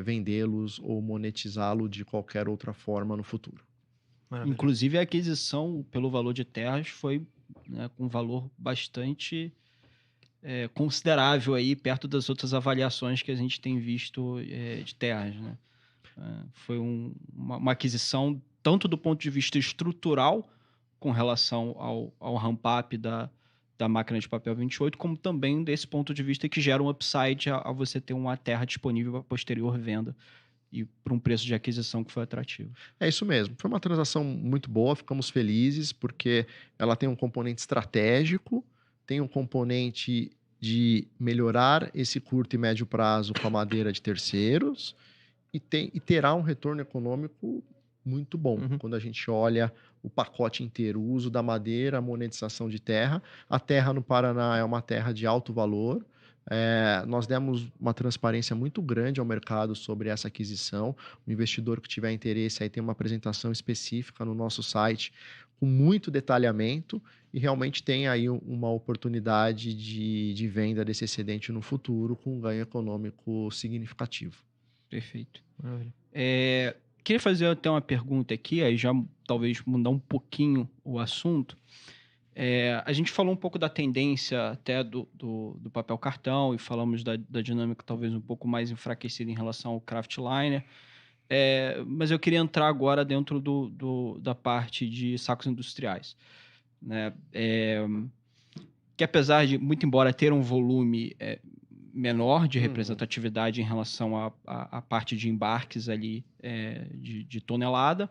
vendê-los ou monetizá-lo de qualquer outra forma no futuro. Maravilha. Inclusive, a aquisição pelo valor de terras foi, né, com um valor bastante considerável aí, perto das outras avaliações que a gente tem visto de terras, né? Foi uma aquisição tanto do ponto de vista estrutural, com relação ao ramp-up da máquina de papel 28, como também desse ponto de vista que gera um upside a você ter uma terra disponível para posterior venda e por um preço de aquisição que foi atrativo. É isso mesmo. Foi uma transação muito boa, ficamos felizes, porque ela tem um componente estratégico, tem um componente de melhorar esse curto e médio prazo com a madeira de terceiros e terá um retorno econômico muito bom. Quando a gente olha o pacote inteiro, o uso da madeira, a monetização de terra. A terra no Paraná é uma terra de alto valor. Nós demos uma transparência muito grande ao mercado sobre essa aquisição. O investidor que tiver interesse aí tem uma apresentação específica no nosso site com muito detalhamento e realmente tem aí uma oportunidade de venda desse excedente no futuro com um ganho econômico significativo. Perfeito. Queria fazer até uma pergunta aqui, aí já talvez mudar um pouquinho o assunto. A gente falou um pouco da tendência até do papel cartão e falamos da dinâmica talvez um pouco mais enfraquecida em relação ao kraftliner. Mas eu queria entrar agora dentro da parte de sacos industriais, né? Que apesar de, muito embora ter um volume menor de representatividade em relação à parte de embarques ali de tonelada,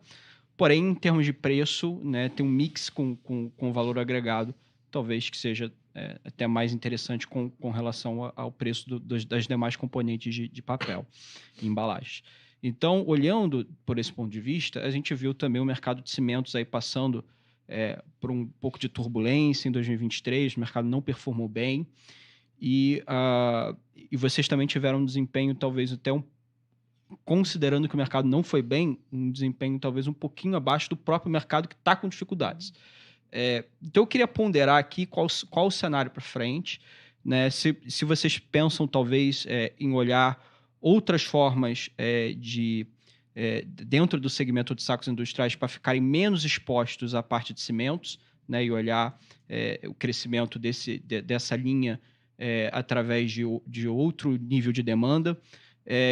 porém, em termos de preço, né, tem um mix com valor agregado, talvez que seja até mais interessante com relação ao preço das demais componentes de papel e embalagens. Então, olhando por esse ponto de vista, a gente viu também o mercado de cimentos aí passando por um pouco de turbulência em 2023, o mercado não performou bem, e vocês também tiveram um desempenho talvez até considerando que o mercado não foi bem, um desempenho talvez um pouquinho abaixo do próprio mercado que está com dificuldades. Então eu queria ponderar aqui qual o cenário para frente, né? Se vocês pensam talvez em olhar outras formas dentro do segmento de sacos industriais para ficarem menos expostos à parte de cimentos, né? E olhar o crescimento dessa linha através de outro nível de demanda.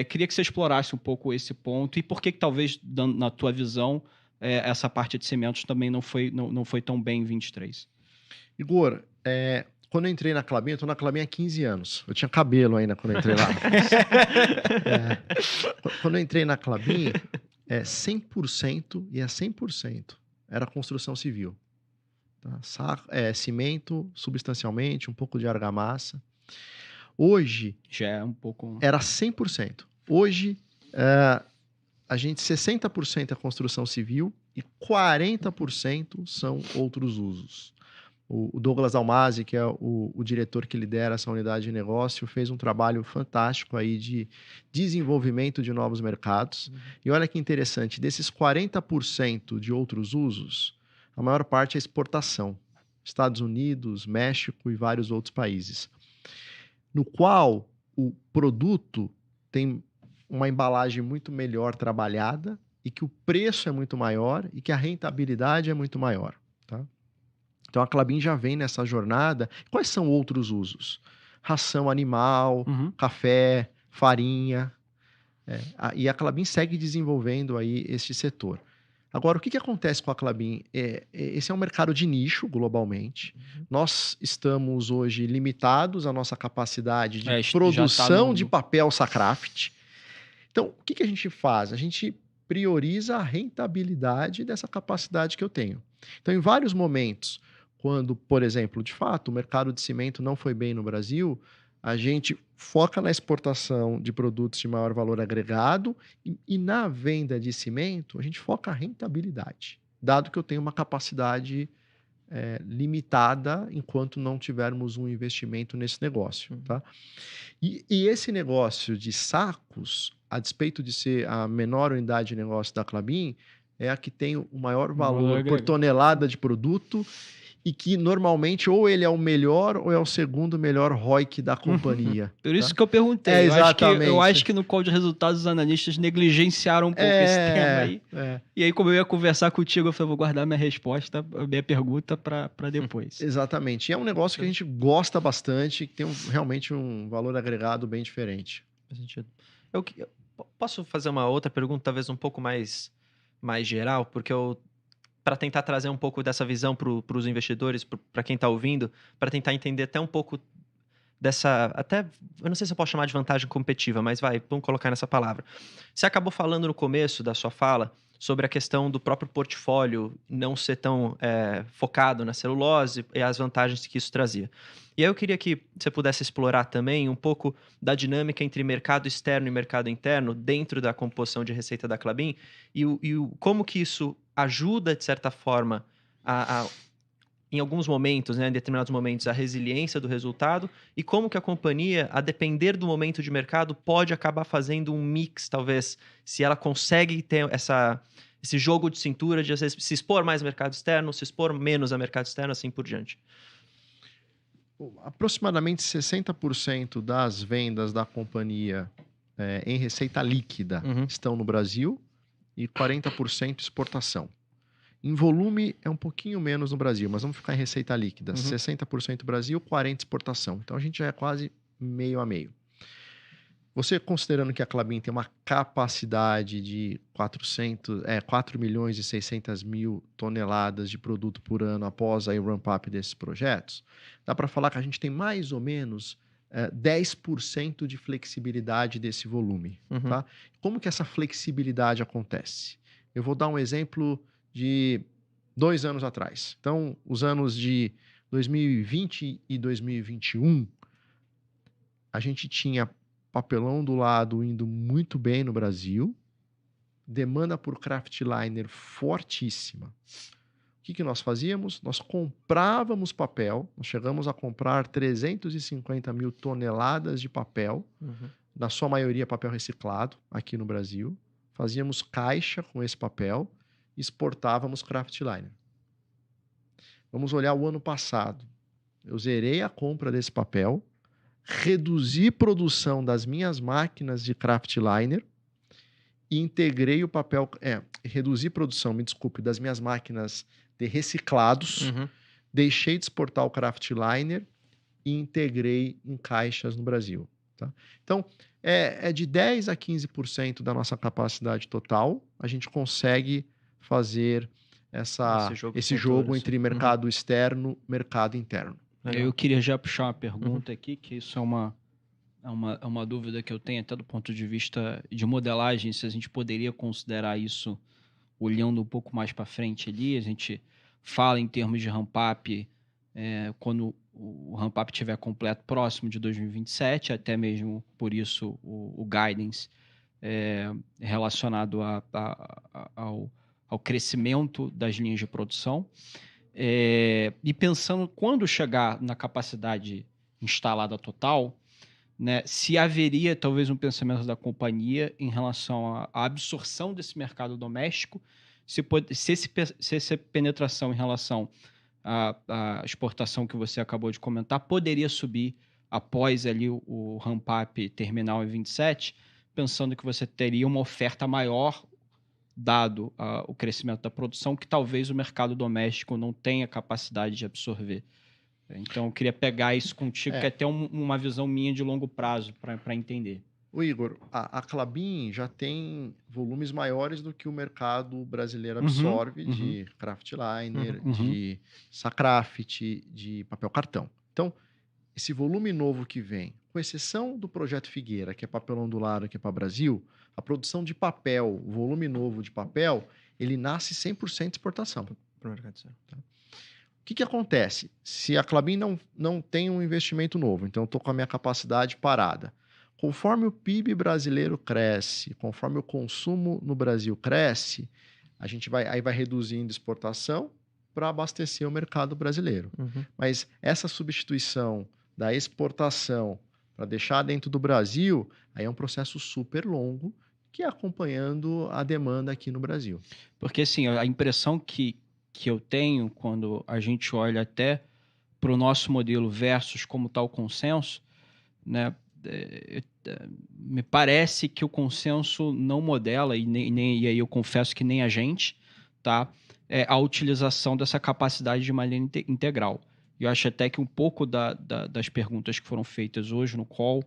Queria que você explorasse um pouco esse ponto e por que talvez, na tua visão, essa parte de cimentos também não foi tão bem em 23. Igor, quando eu entrei na Klabin, eu estou na Klabin há 15 anos. Eu tinha cabelo ainda quando eu entrei lá. Quando eu entrei na Klabin, é 100% e é 100%. Era construção civil. Tá? Cimento, substancialmente, um pouco de argamassa. Hoje, Já é um pouco... era 100%. Hoje, a gente 60% é construção civil e 40% são outros usos. O Douglas Almazi, que é o diretor que lidera essa unidade de negócio, fez um trabalho fantástico aí de desenvolvimento de novos mercados. E olha que interessante, desses 40% de outros usos, a maior parte é exportação. Estados Unidos, México e vários outros países. No qual o produto tem uma embalagem muito melhor trabalhada e que o preço é muito maior e que a rentabilidade é muito maior. Tá? Então a Klabin já vem nessa jornada. Quais são outros usos? Ração animal, café, farinha. E a Klabin segue desenvolvendo aí esse setor. Agora, o que acontece com a Klabin? Esse é um mercado de nicho globalmente. Nós estamos hoje limitados à nossa capacidade de produção de papel Sakraft. Então, o que a gente faz? A gente prioriza a rentabilidade dessa capacidade que eu tenho. Então, em vários momentos, quando, por exemplo, de fato, o mercado de cimento não foi bem no Brasil, a gente foca na exportação de produtos de maior valor agregado e na venda de cimento, a gente foca a rentabilidade, dado que eu tenho uma capacidade limitada enquanto não tivermos um investimento nesse negócio. Tá? E esse negócio de sacos, a despeito de ser a menor unidade de negócio da Klabin, é a que tem o maior valor por tonelada de produto e que normalmente ou ele é o melhor ou é o segundo melhor ROIC da companhia. Por isso que eu perguntei. Eu acho que no call de resultados os analistas negligenciaram um pouco esse tema aí. E aí, como eu ia conversar contigo, eu falei, vou guardar minha resposta, minha pergunta para depois. Exatamente. E é um negócio que a gente gosta bastante, que tem realmente um valor agregado bem diferente. Faz sentido. Eu posso fazer uma outra pergunta, talvez um pouco mais geral, porque para tentar trazer um pouco dessa visão para os investidores, para quem está ouvindo, para tentar entender até um pouco dessa, até, eu não sei se eu posso chamar de vantagem competitiva, mas vamos colocar nessa palavra. Você acabou falando no começo da sua fala sobre a questão do próprio portfólio não ser tão focado na celulose e as vantagens que isso trazia. E aí eu queria que você pudesse explorar também um pouco da dinâmica entre mercado externo e mercado interno dentro da composição de receita da Klabin e como que isso ajuda, de certa forma, em alguns momentos, em determinados momentos, a resiliência do resultado e como que a companhia, a depender do momento de mercado, pode acabar fazendo um mix, talvez, se ela consegue ter esse jogo de cintura de, às vezes, se expor mais ao mercado externo, se expor menos ao mercado externo, assim por diante. Aproximadamente 60% das vendas da companhia em receita líquida estão no Brasil e 40% exportação. Em volume é um pouquinho menos no Brasil, mas vamos ficar em receita líquida. 60% Brasil, 40% exportação. Então a gente já é quase meio a meio. Você considerando que a Klabin tem uma capacidade de 4 milhões e 600 mil toneladas de produto por ano após aí o ramp-up desses projetos, dá para falar que a gente tem mais ou menos 10% de flexibilidade desse volume. Tá? Como que essa flexibilidade acontece? Eu vou dar um exemplo de 2 anos atrás. Então, os anos de 2020 e 2021, a gente tinha papelão do lado indo muito bem no Brasil, demanda por kraftliner fortíssima. O que nós fazíamos? Nós comprávamos papel, nós chegamos a comprar 350 mil toneladas de papel, na sua maioria papel reciclado, aqui no Brasil. Fazíamos caixa com esse papel e exportávamos kraftliner. Vamos olhar o ano passado. Eu zerei a compra desse papel, reduzi produção das minhas máquinas de kraftliner e integrei o papel... reduzi produção, me desculpe, das minhas máquinas de reciclados, deixei de exportar o kraftliner e integrei em caixas no Brasil. Tá? Então, de 10% a 15% da nossa capacidade total, a gente consegue fazer esse jogo entre mercado externo e mercado interno. Eu queria já puxar uma pergunta aqui, que isso é uma é uma dúvida que eu tenho até do ponto de vista de modelagem, se a gente poderia considerar isso olhando um pouco mais para frente ali. A gente fala em termos de ramp-up quando o ramp-up estiver completo próximo de 2027, até mesmo por isso o guidance relacionado ao crescimento das linhas de produção. E pensando quando chegar na capacidade instalada total, né, se haveria talvez um pensamento da companhia em relação à absorção desse mercado doméstico, se essa penetração em relação à exportação que você acabou de comentar poderia subir após ali o ramp-up terminal em 27, pensando que você teria uma oferta maior dado o crescimento da produção, que talvez o mercado doméstico não tenha capacidade de absorver. Então, eu queria pegar isso contigo, que é até uma visão minha de longo prazo, para entender. O Igor, a Klabin já tem volumes maiores do que o mercado brasileiro absorve de kraftliner, de Sakraft, de papel cartão. Então, esse volume novo que vem, com exceção do projeto Figueira, que é papel ondulado, que é para o Brasil, a produção de papel, o volume novo de papel, ele nasce 100% exportação. Tá? O que acontece? Se a Klabin não tem um investimento novo, então eu estou com a minha capacidade parada. Conforme o PIB brasileiro cresce, conforme o consumo no Brasil cresce, a gente vai reduzindo exportação para abastecer o mercado brasileiro. Mas essa substituição da exportação para deixar dentro do Brasil, aí é um processo super longo que é acompanhando a demanda aqui no Brasil. Porque, assim, a impressão que eu tenho quando a gente olha até para o nosso modelo versus como está o consenso, né, me parece que o consenso não modela, e aí eu confesso que nem a gente, tá, a utilização dessa capacidade de malha integral. Eu acho até que um pouco das perguntas que foram feitas hoje no call,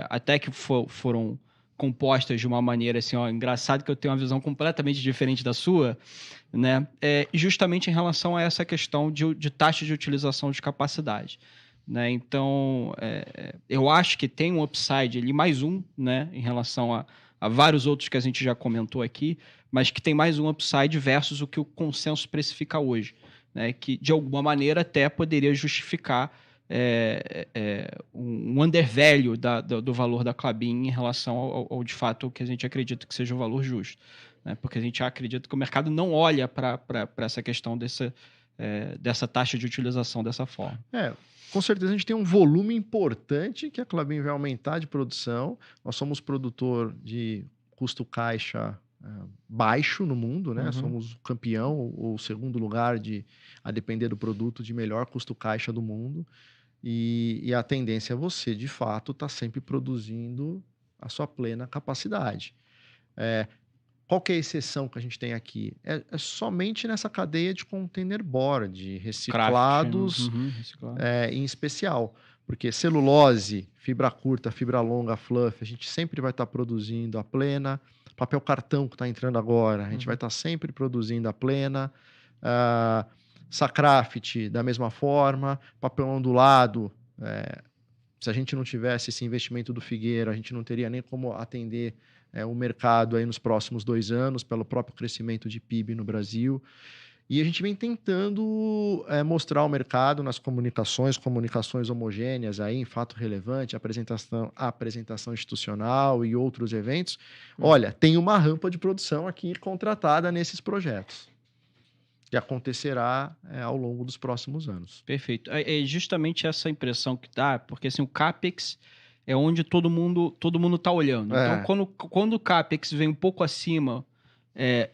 até que foram compostas de uma maneira assim, engraçado que eu tenho uma visão completamente diferente da sua, né? Justamente em relação a essa questão de taxa de utilização de capacidade, né? Então, eu acho que tem um upside ali, mais um, né, em relação a vários outros que a gente já comentou aqui, mas que tem mais um upside versus o que o consenso precifica hoje, né? Que, de alguma maneira, até poderia justificar um undervalue do valor da Klabin em relação ao de fato que a gente acredita que seja um valor justo, né? Porque a gente acredita que o mercado não olha para essa questão dessa taxa de utilização dessa forma. Com certeza a gente tem um volume importante que a Klabin vai aumentar de produção. Nós somos produtor de custo caixa baixo no mundo, né? Somos o campeão ou o segundo lugar, a depender do produto, de melhor custo caixa do mundo. E a tendência é você, de fato, estar sempre produzindo a sua plena capacidade. Qual que é a exceção que a gente tem aqui? É somente nessa cadeia de containerboard, reciclados em especial. Porque celulose, fibra curta, fibra longa, fluff, a gente sempre vai estar produzindo a plena. Papel cartão que está entrando agora, a gente vai estar sempre produzindo a plena. Sakraft, da mesma forma. Papel ondulado, se a gente não tivesse esse investimento do Figueira, a gente não teria nem como atender o mercado aí nos próximos 2 anos, pelo próprio crescimento de PIB no Brasil. E a gente vem tentando mostrar ao mercado nas comunicações homogêneas, aí, em fato relevante, apresentação institucional e outros eventos. Olha, tem uma rampa de produção aqui contratada nesses projetos, que acontecerá ao longo dos próximos anos. Perfeito. É justamente essa impressão que dá, porque assim, o CAPEX é onde todo mundo está olhando. Então, quando o CAPEX vem um pouco acima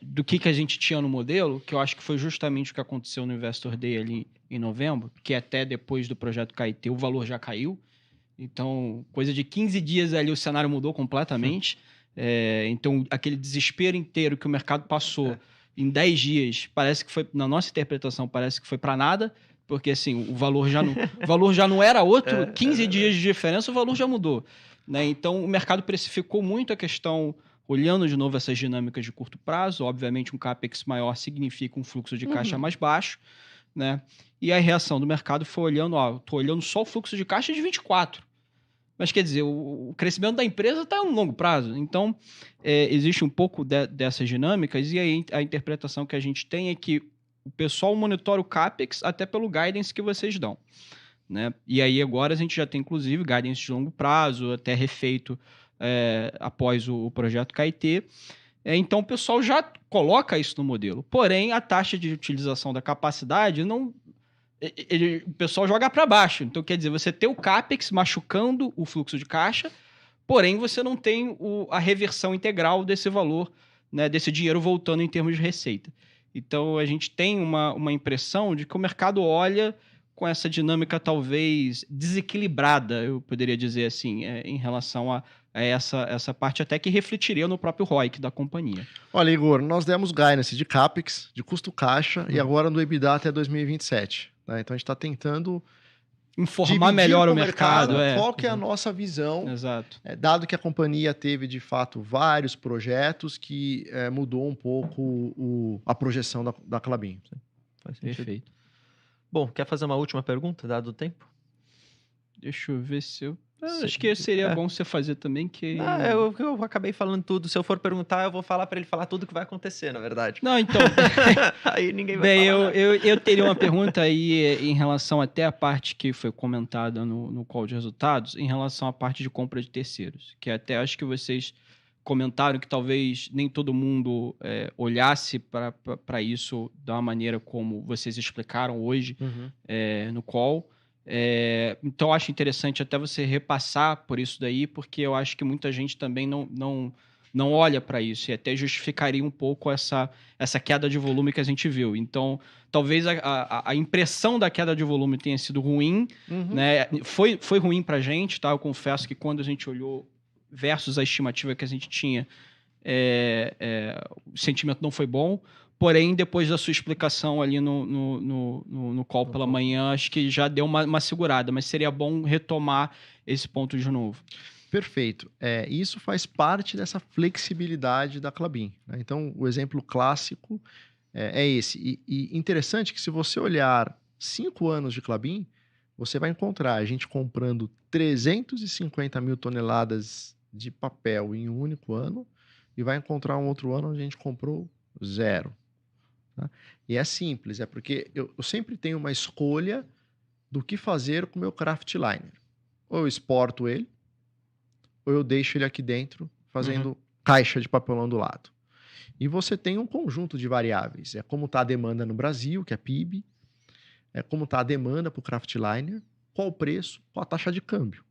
do que a gente tinha no modelo, que eu acho que foi justamente o que aconteceu no Investor Day ali em novembro, que até depois do projeto KIT o valor já caiu. Então, coisa de 15 dias ali o cenário mudou completamente. Então, aquele desespero inteiro que o mercado passou em 10 dias, parece que foi, na nossa interpretação, parece que foi para nada, porque assim, o valor já não era outro, 15 dias de diferença, o valor já mudou, né? Então, o mercado precificou muito a questão, olhando de novo essas dinâmicas de curto prazo. Obviamente, um CAPEX maior significa um fluxo de caixa mais baixo, né? E a reação do mercado foi olhando, estou olhando só o fluxo de caixa de 24. Mas quer dizer, o crescimento da empresa está no longo prazo. Então, existe um pouco dessas dinâmicas, e aí a interpretação que a gente tem é que o pessoal monitora o CAPEX até pelo guidance que vocês dão, né? E aí agora a gente já tem, inclusive, guidance de longo prazo, até refeito após o projeto KIT. Então, o pessoal já coloca isso no modelo. Porém, a taxa de utilização da capacidade não... o pessoal joga para baixo. Então, quer dizer, você tem o CAPEX machucando o fluxo de caixa, porém você não tem a reversão integral desse valor, né, desse dinheiro voltando em termos de receita. Então, a gente tem uma impressão de que o mercado olha com essa dinâmica talvez desequilibrada, eu poderia dizer assim, em relação a essa parte até que refletiria no próprio ROIC da companhia. Olha, Igor, nós demos guidance de CAPEX, de custo caixa e agora no EBITDA até 2027. Tá? Então, a gente está tentando informar melhor o mercado. Qual que é a nossa visão? Exato. Dado que a companhia teve, de fato, vários projetos que mudou um pouco a projeção da Klabin. Faz sentido. Perfeito. Bom, quer fazer uma última pergunta, dado o tempo? Deixa eu ver se eu... acho que seria bom você fazer também, que... Eu acabei falando tudo. Se eu for perguntar, eu vou falar para ele falar tudo que vai acontecer, na verdade. Não, então... Aí ninguém vai falar nada. Eu teria uma pergunta aí em relação até a parte que foi comentada no call de resultados, em relação à parte de compra de terceiros, que até acho que vocês comentaram que talvez nem todo mundo olhasse para isso da maneira como vocês explicaram hoje no call. Então, eu acho interessante até você repassar por isso daí, porque eu acho que muita gente também não olha para isso, e até justificaria um pouco essa queda de volume que a gente viu. Então, talvez a impressão da queda de volume tenha sido ruim, né? Foi ruim para a gente, tá? Eu confesso que quando a gente olhou versus a estimativa que a gente tinha, o sentimento não foi bom. Porém, depois da sua explicação ali no call pela manhã, acho que já deu uma segurada, mas seria bom retomar esse ponto de novo. Perfeito. Isso faz parte dessa flexibilidade da Klabin, né? Então, o exemplo clássico é esse. E interessante que se você olhar 5 anos de Klabin, você vai encontrar a gente comprando 350 mil toneladas de papel em um único ano, e vai encontrar um outro ano onde a gente comprou 0. Tá? E é simples, porque eu sempre tenho uma escolha do que fazer com o meu kraftliner. Ou eu exporto ele, ou eu deixo ele aqui dentro fazendo caixa de papelão do lado. E você tem um conjunto de variáveis. É como está a demanda no Brasil, que é PIB, é como está a demanda para o kraftliner, qual o preço, qual a taxa de câmbio.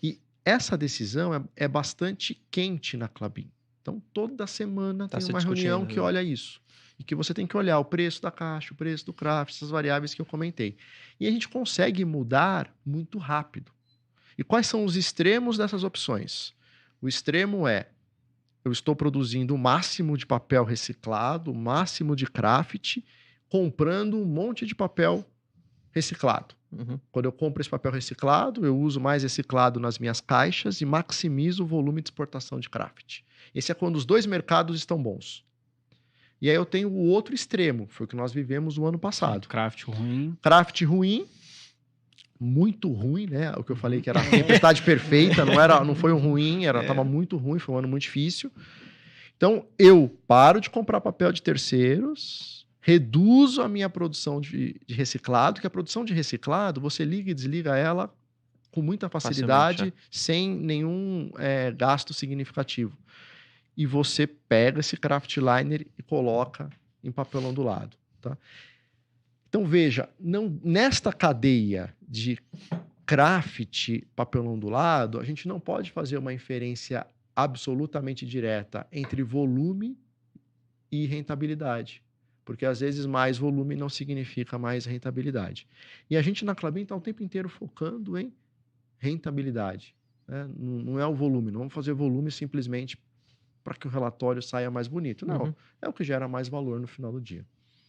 E essa decisão é bastante quente na Klabin. Então, toda semana tem uma reunião que olha isso. E que você tem que olhar o preço da caixa, o preço do kraft, essas variáveis que eu comentei. E a gente consegue mudar muito rápido. E quais são os extremos dessas opções? O extremo eu estou produzindo o máximo de papel reciclado, o máximo de kraft, comprando um monte de papel reciclado. Quando eu compro esse papel reciclado, eu uso mais reciclado nas minhas caixas e maximizo o volume de exportação de kraft. Esse é quando os dois mercados estão bons. E aí eu tenho o outro extremo, foi o que nós vivemos no ano passado. Kraft ruim. Kraft ruim, muito ruim, né? O que eu falei que era a tempestade perfeita, não foi um ruim, estava muito ruim, foi um ano muito difícil. Então, eu paro de comprar papel de terceiros, reduzo a minha produção de reciclado, que a produção de reciclado, você liga e desliga ela com muita facilidade, sem nenhum gasto significativo. E você pega esse kraftliner e coloca em papelão do lado. Tá? Então, veja, nesta cadeia de kraft, papelão do lado, a gente não pode fazer uma inferência absolutamente direta entre volume e rentabilidade. Porque, às vezes, mais volume não significa mais rentabilidade. E a gente, na Klabin, está o tempo inteiro focando em rentabilidade. Né? Não é o volume. Não vamos fazer volume simplesmente para que o relatório saia mais bonito. Não, é o que gera mais valor no final do dia.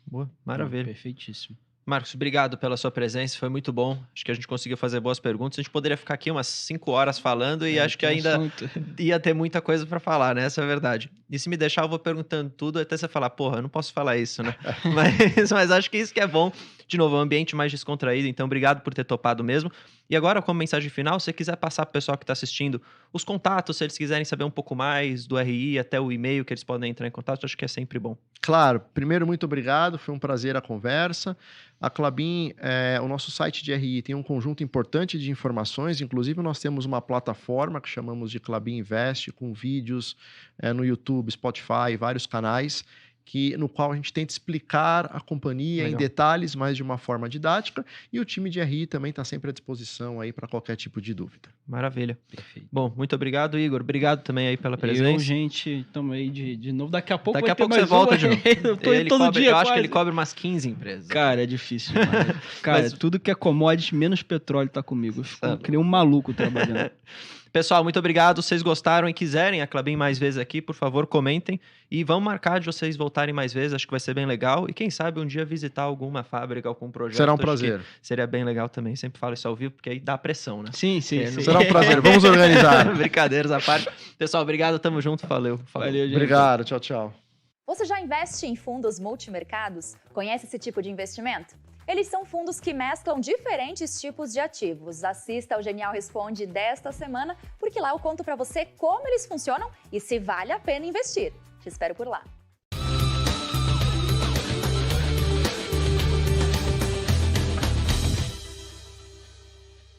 Boa, maravilha. Perfeitíssimo. Marcos, obrigado pela sua presença, foi muito bom. Acho que a gente conseguiu fazer boas perguntas. A gente poderia ficar aqui umas 5 horas falando e acho que ainda ia ter muita coisa para falar, né? Essa é a verdade. E se me deixar, eu vou perguntando tudo até você falar, porra, eu não posso falar isso, né? mas acho que isso que é bom. De novo, é um ambiente mais descontraído, então obrigado por ter topado mesmo. E agora, como mensagem final, se você quiser passar para o pessoal que está assistindo os contatos, se eles quiserem saber um pouco mais do RI, até o e-mail que eles podem entrar em contato, acho que é sempre bom. Claro, primeiro, muito obrigado, foi um prazer a conversa. A Klabin, o nosso site de RI tem um conjunto importante de informações, inclusive nós temos uma plataforma que chamamos de Klabin Invest, com vídeos no YouTube, Spotify, vários canais, no qual a gente tenta explicar a companhia Legal. em detalhes, mas de uma forma didática, e o time de RI também está sempre à disposição aí para qualquer tipo de dúvida. Maravilha. Perfeito. Bom, muito obrigado, Igor. Obrigado também aí pela presença. Eu, gente, também de novo. Daqui a pouco Daqui a vai ter pouco mais você volta uma. de novo. Eu tô indo todo dia Eu acho que quase. ele cobre umas 15 empresas. Cara, é difícil demais. Cara, Mas- tudo que é commodity, menos petróleo tá comigo. Eu fico que nem um maluco trabalhando. Pessoal, muito obrigado. Se vocês gostaram e quiserem a Klabin mais vezes aqui, por favor, comentem. E vamos marcar de vocês voltarem mais vezes. Acho que vai ser bem legal. E quem sabe um dia visitar alguma fábrica, algum projeto. Será um Acho que prazer. Seria bem legal também. Sempre falo isso ao vivo, porque aí dá pressão, né? Sim, sim, sim. Será um prazer, vamos organizar. Brincadeiras à parte. Pessoal, obrigado. Tamo junto. Valeu. Valeu, gente. Obrigado, tchau, tchau. Você já investe em fundos multimercados? Conhece esse tipo de investimento? Eles são fundos que mesclam diferentes tipos de ativos. Assista ao Genial Responde desta semana, porque lá eu conto para você como eles funcionam e se vale a pena investir. Te espero por lá.